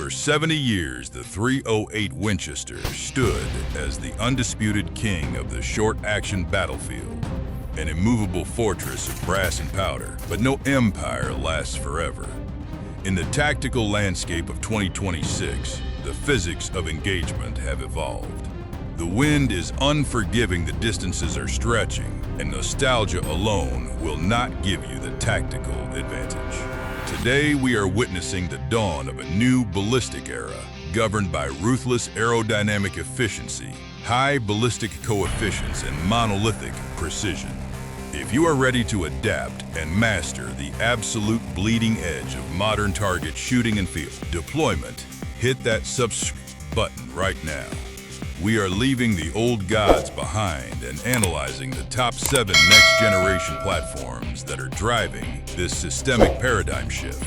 For 70 years, the 308 Winchester stood as the undisputed king of the short-action battlefield, an immovable fortress of brass and powder. But no empire lasts forever. In the tactical landscape of 2026, the physics of engagement have evolved. The wind is unforgiving, the distances are stretching, and nostalgia alone will not give you the tactical advantage. Today, we are witnessing the dawn of a new ballistic era, governed by ruthless aerodynamic efficiency, high ballistic coefficients, and monolithic precision. If you are ready to adapt and master the absolute bleeding edge of modern target shooting and field deployment, hit that subscribe button right now. We are leaving the old gods behind and analyzing the top 7 next-generation platforms that are driving this systemic paradigm shift.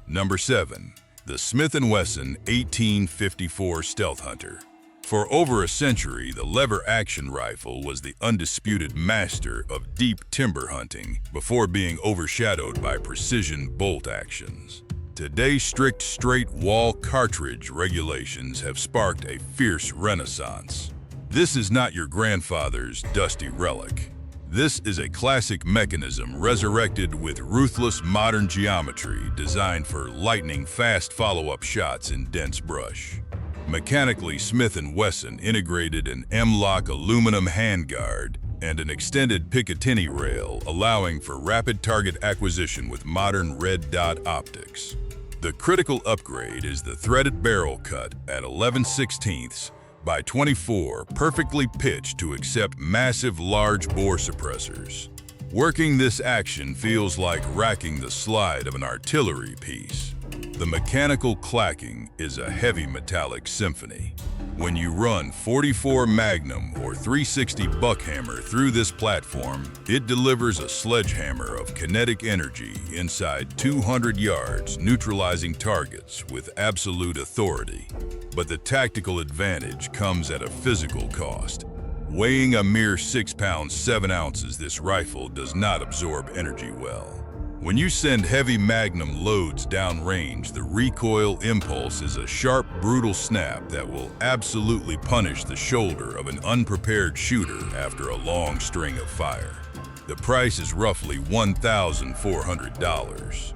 Number 7. The Smith & Wesson 1854 Stealth Hunter. For over a century, the lever-action rifle was the undisputed master of deep timber hunting before being overshadowed by precision bolt actions. Today, strict straight-wall cartridge regulations have sparked a fierce renaissance. This is not your grandfather's dusty relic. This is a classic mechanism resurrected with ruthless modern geometry designed for lightning-fast follow-up shots in dense brush. Mechanically, Smith & Wesson integrated an M-LOK aluminum handguard and an extended Picatinny rail, allowing for rapid target acquisition with modern red dot optics. The critical upgrade is the threaded barrel cut at 11/16 by 24, perfectly pitched to accept massive large bore suppressors. Working this action feels like racking the slide of an artillery piece. The mechanical clacking is a heavy metallic symphony. When you run 44 Magnum or 360 Buckhammer through this platform, it delivers a sledgehammer of kinetic energy inside 200 yards, neutralizing targets with absolute authority. But the tactical advantage comes at a physical cost. Weighing a mere 6 pounds 7 ounces, this rifle does not absorb energy well. When you send heavy Magnum loads downrange, the recoil impulse is a sharp, brutal snap that will absolutely punish the shoulder of an unprepared shooter after a long string of fire. The price is roughly $1,400.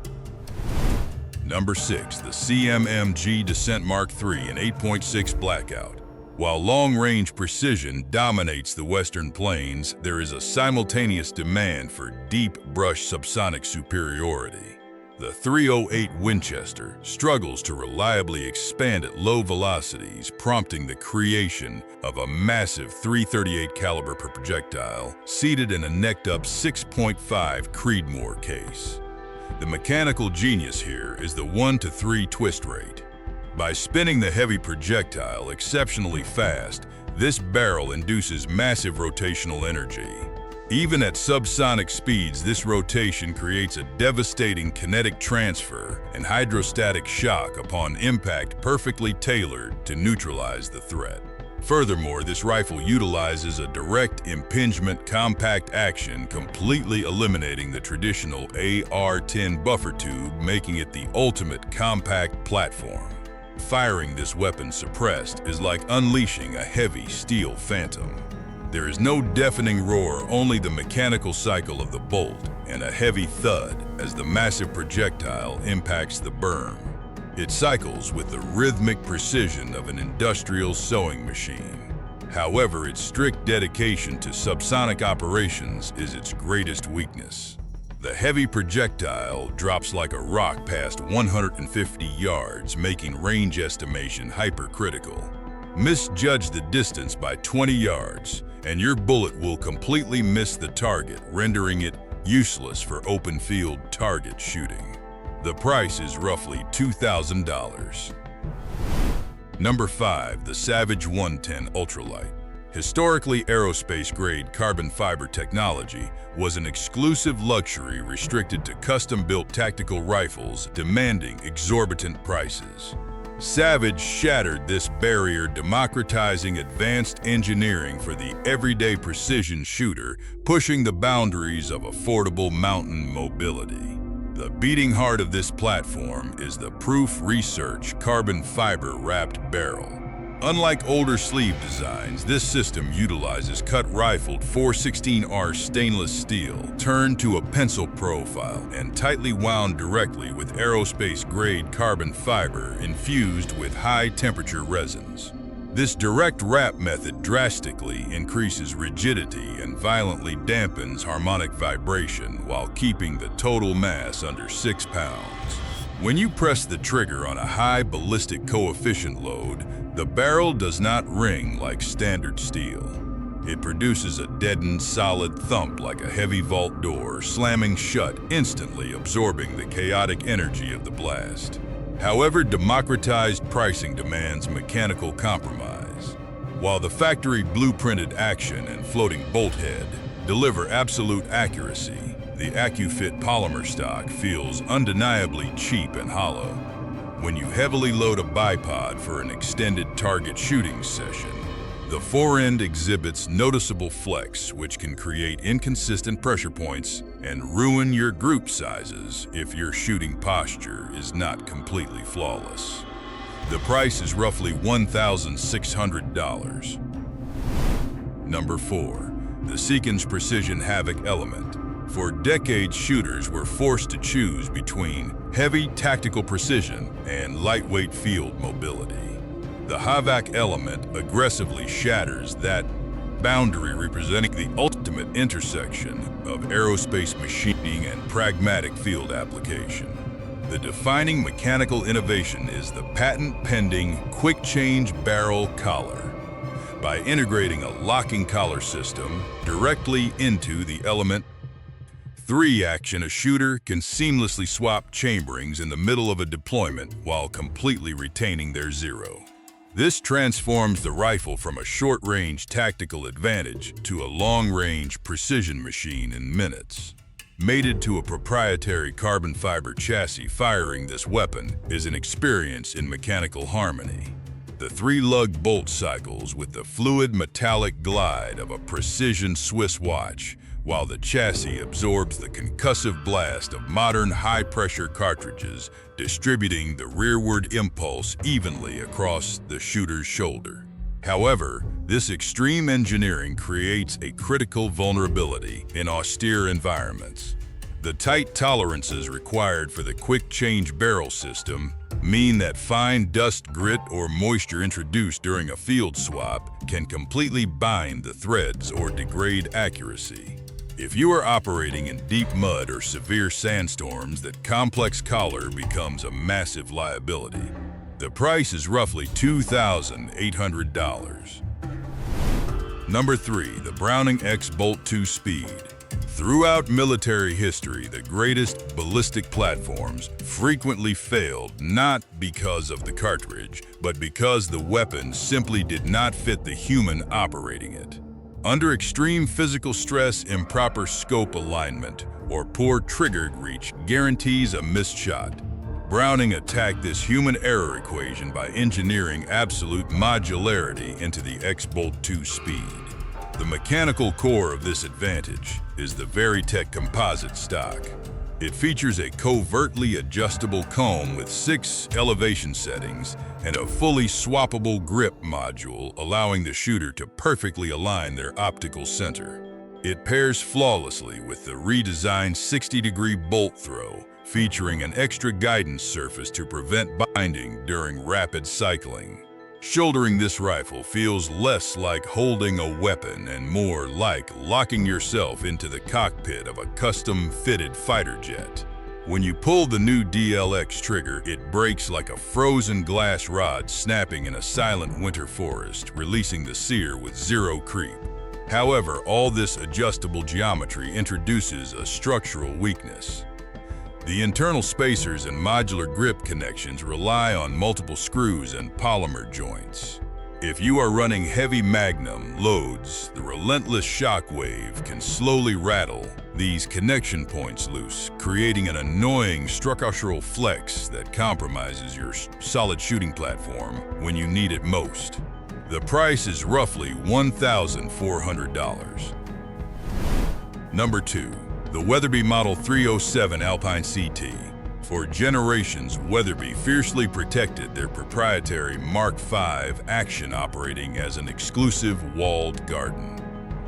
Number 6. The CMMG Dissent Mark III in 8.6 Blackout. While long-range precision dominates the Western plains, there is a simultaneous demand for deep brush subsonic superiority. The 308 Winchester struggles to reliably expand at low velocities, prompting the creation of a massive .338 caliber per projectile, seated in a necked-up 6.5 Creedmoor case. The mechanical genius here is the 1-to-3 twist rate. By spinning the heavy projectile exceptionally fast, this barrel induces massive rotational energy. Even at subsonic speeds, this rotation creates a devastating kinetic transfer and hydrostatic shock upon impact, perfectly tailored to neutralize the threat. Furthermore, this rifle utilizes a direct impingement compact action, completely eliminating the traditional AR-10 buffer tube, making it the ultimate compact platform. Firing this weapon suppressed is like unleashing a heavy steel phantom. There is no deafening roar, only the mechanical cycle of the bolt and a heavy thud as the massive projectile impacts the berm. It cycles with the rhythmic precision of an industrial sewing machine. However, its strict dedication to subsonic operations is its greatest weakness. The heavy projectile drops like a rock past 150 yards, making range estimation hypercritical. Misjudge the distance by 20 yards, and your bullet will completely miss the target, rendering it useless for open field target shooting. The price is roughly $2,000. Number 5. The Savage 110 Ultralite. Historically, aerospace-grade carbon fiber technology was an exclusive luxury restricted to custom-built tactical rifles demanding exorbitant prices. Savage shattered this barrier, democratizing advanced engineering for the everyday precision shooter, pushing the boundaries of affordable mountain mobility. The beating heart of this platform is the Proof Research carbon fiber wrapped barrel. Unlike older sleeve designs, this system utilizes cut-rifled 416R stainless steel turned to a pencil profile and tightly wound directly with aerospace-grade carbon fiber infused with high-temperature resins. This direct wrap method drastically increases rigidity and violently dampens harmonic vibration while keeping the total mass under 6 pounds. When you press the trigger on a high ballistic coefficient load, the barrel does not ring like standard steel. It produces a deadened, solid thump like a heavy vault door slamming shut, instantly absorbing the chaotic energy of the blast. However, democratized pricing demands mechanical compromise. While the factory blueprinted action and floating bolt head deliver absolute accuracy, the AccuFit polymer stock feels undeniably cheap and hollow. When you heavily load a bipod for an extended target shooting session, the forend exhibits noticeable flex, which can create inconsistent pressure points and ruin your group sizes if your shooting posture is not completely flawless. The price is roughly $1,600. Number 4. The Seekins Precision Havak Element. For decades, shooters were forced to choose between heavy tactical precision and lightweight field mobility. The Havak element aggressively shatters that boundary, representing the ultimate intersection of aerospace machining and pragmatic field application. The defining mechanical innovation is the patent-pending quick-change barrel collar. By integrating a locking collar system directly into the element 3 action, a shooter can seamlessly swap chamberings in the middle of a deployment while completely retaining their 0. This transforms the rifle from a short-range tactical advantage to a long-range precision machine in minutes. Mated to a proprietary carbon fiber chassis, firing this weapon is an experience in mechanical harmony. The 3-lug bolt cycles with the fluid metallic glide of a precision Swiss watch, while the chassis absorbs the concussive blast of modern high-pressure cartridges, distributing the rearward impulse evenly across the shooter's shoulder. However, this extreme engineering creates a critical vulnerability in austere environments. The tight tolerances required for the quick-change barrel system mean that fine dust, grit, or moisture introduced during a field swap can completely bind the threads or degrade accuracy. If you are operating in deep mud or severe sandstorms, that complex collar becomes a massive liability. The price is roughly $2,800. Number 3. The Browning X Bolt 2 Speed. Throughout military history, the greatest ballistic platforms frequently failed not because of the cartridge, but because the weapon simply did not fit the human operating it. Under extreme physical stress, improper scope alignment, or poor trigger reach guarantees a missed shot. Browning attacked this human error equation by engineering absolute modularity into the X-Bolt 2 Speed. The mechanical core of this advantage is the Veritech composite stock. It features a covertly adjustable comb with 6 elevation settings and a fully swappable grip module, allowing the shooter to perfectly align their optical center. It pairs flawlessly with the redesigned 60-degree bolt throw, featuring an extra guidance surface to prevent binding during rapid cycling. Shouldering this rifle feels less like holding a weapon and more like locking yourself into the cockpit of a custom-fitted fighter jet. When you pull the new DLX trigger, it breaks like a frozen glass rod snapping in a silent winter forest, releasing the sear with 0 creep. However, all this adjustable geometry introduces a structural weakness. The internal spacers and modular grip connections rely on multiple screws and polymer joints. If you are running heavy magnum loads, the relentless shock wave can slowly rattle these connection points loose, creating an annoying structural flex that compromises your solid shooting platform when you need it most. The price is roughly $1,400. Number 2. The Weatherby Model 307 Alpine CT. For generations, Weatherby fiercely protected their proprietary Mark V action operating as an exclusive walled garden.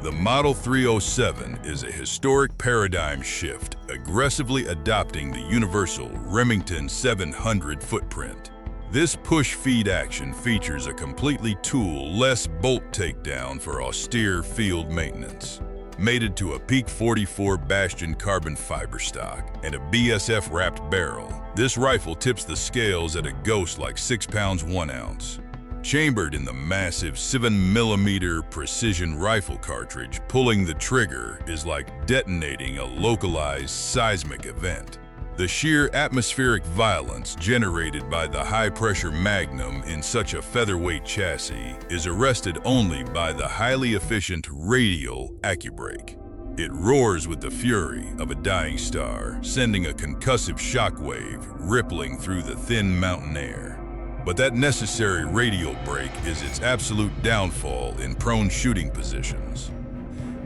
The Model 307 is a historic paradigm shift, aggressively adopting the universal Remington 700 footprint. This push-feed action features a completely tool-less bolt takedown for austere field maintenance. Mated to a Peak 44 Bastion carbon fiber stock and a BSF-wrapped barrel, this rifle tips the scales at a ghost-like 6 pounds 1 ounce. Chambered in the massive 7mm precision rifle cartridge, pulling the trigger is like detonating a localized seismic event. The sheer atmospheric violence generated by the high-pressure Magnum in such a featherweight chassis is arrested only by the highly efficient radial AccuBrake. It roars with the fury of a dying star, sending a concussive shockwave rippling through the thin mountain air. But that necessary radial brake is its absolute downfall in prone shooting positions.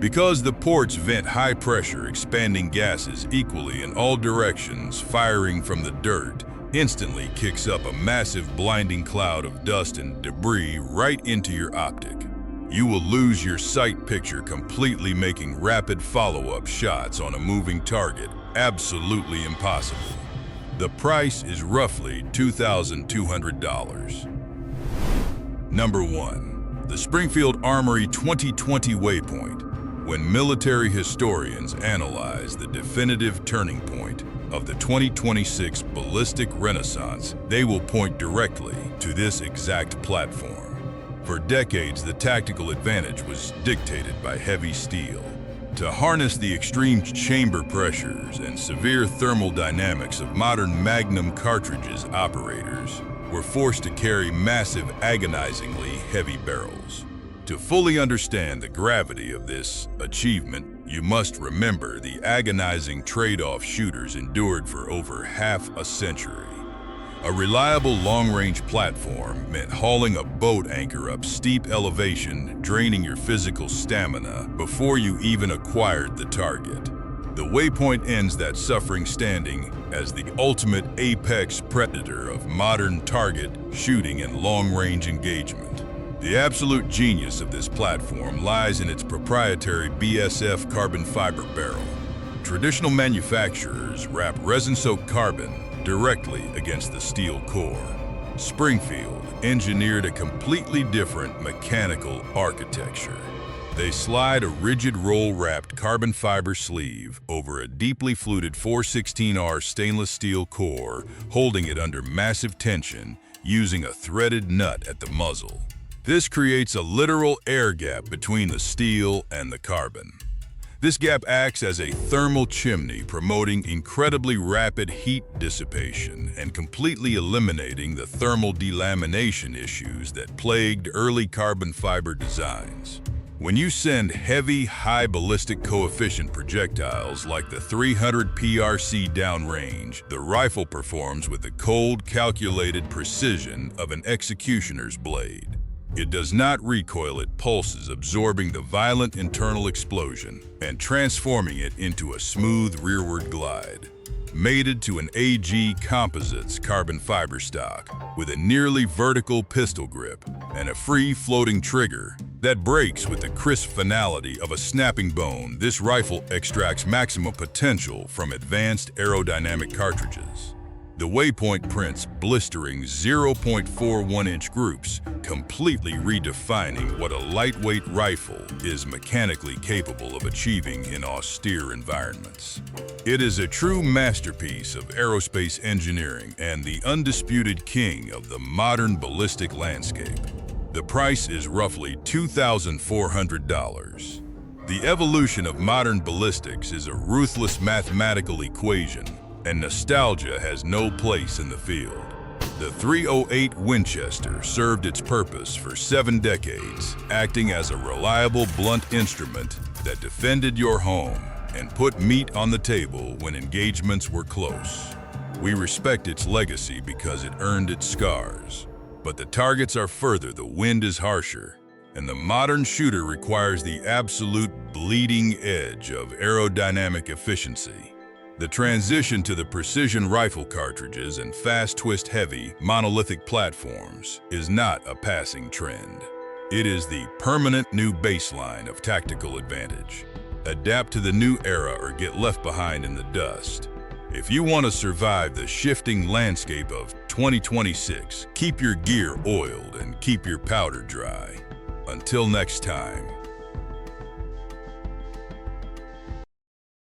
Because the ports vent high-pressure, expanding gases equally in all directions, firing from the dirt instantly kicks up a massive blinding cloud of dust and debris right into your optic. You will lose your sight picture completely, making rapid follow-up shots on a moving target absolutely impossible. The price is roughly $2,200. Number 1. The Springfield Armory 2020 Waypoint. When military historians analyze the definitive turning point of the 2026 ballistic renaissance, they will point directly to this exact platform. For decades, the tactical advantage was dictated by heavy steel. To harness the extreme chamber pressures and severe thermal dynamics of modern Magnum cartridges, operators were forced to carry massive, agonizingly heavy barrels. To fully understand the gravity of this achievement, you must remember the agonizing trade-off shooters endured for over half a century. A reliable long-range platform meant hauling a boat anchor up steep elevation, draining your physical stamina before you even acquired the target. The Waypoint ends that suffering standing as the ultimate apex predator of modern target shooting and long-range engagement. The absolute genius of this platform lies in its proprietary BSF carbon fiber barrel. Traditional manufacturers wrap resin-soaked carbon directly against the steel core. Springfield engineered a completely different mechanical architecture. They slide a rigid roll-wrapped carbon fiber sleeve over a deeply fluted 416R stainless steel core, holding it under massive tension using a threaded nut at the muzzle. This creates a literal air gap between the steel and the carbon. This gap acts as a thermal chimney, promoting incredibly rapid heat dissipation and completely eliminating the thermal delamination issues that plagued early carbon fiber designs. When you send heavy, high ballistic coefficient projectiles like the 300 PRC downrange, the rifle performs with the cold, calculated precision of an executioner's blade. It does not recoil, it pulses, absorbing the violent internal explosion and transforming it into a smooth rearward glide. Mated to an AG Composites carbon fiber stock with a nearly vertical pistol grip and a free-floating trigger that breaks with the crisp finality of a snapping bone, this rifle extracts maximum potential from advanced aerodynamic cartridges. The Waypoint prints blistering 0.41-inch groups, completely redefining what a lightweight rifle is mechanically capable of achieving in austere environments. It is a true masterpiece of aerospace engineering and the undisputed king of the modern ballistic landscape. The price is roughly $2,400. The evolution of modern ballistics is a ruthless mathematical equation, and nostalgia has no place in the field. The 308 Winchester served its purpose for 7 decades, acting as a reliable blunt instrument that defended your home and put meat on the table when engagements were close. We respect its legacy because it earned its scars. But the targets are further, the wind is harsher, and the modern shooter requires the absolute bleeding edge of aerodynamic efficiency. The transition to the precision rifle cartridges and fast-twist heavy, monolithic platforms is not a passing trend. It is the permanent new baseline of tactical advantage. Adapt to the new era or get left behind in the dust. If you want to survive the shifting landscape of 2026, keep your gear oiled and keep your powder dry. Until next time.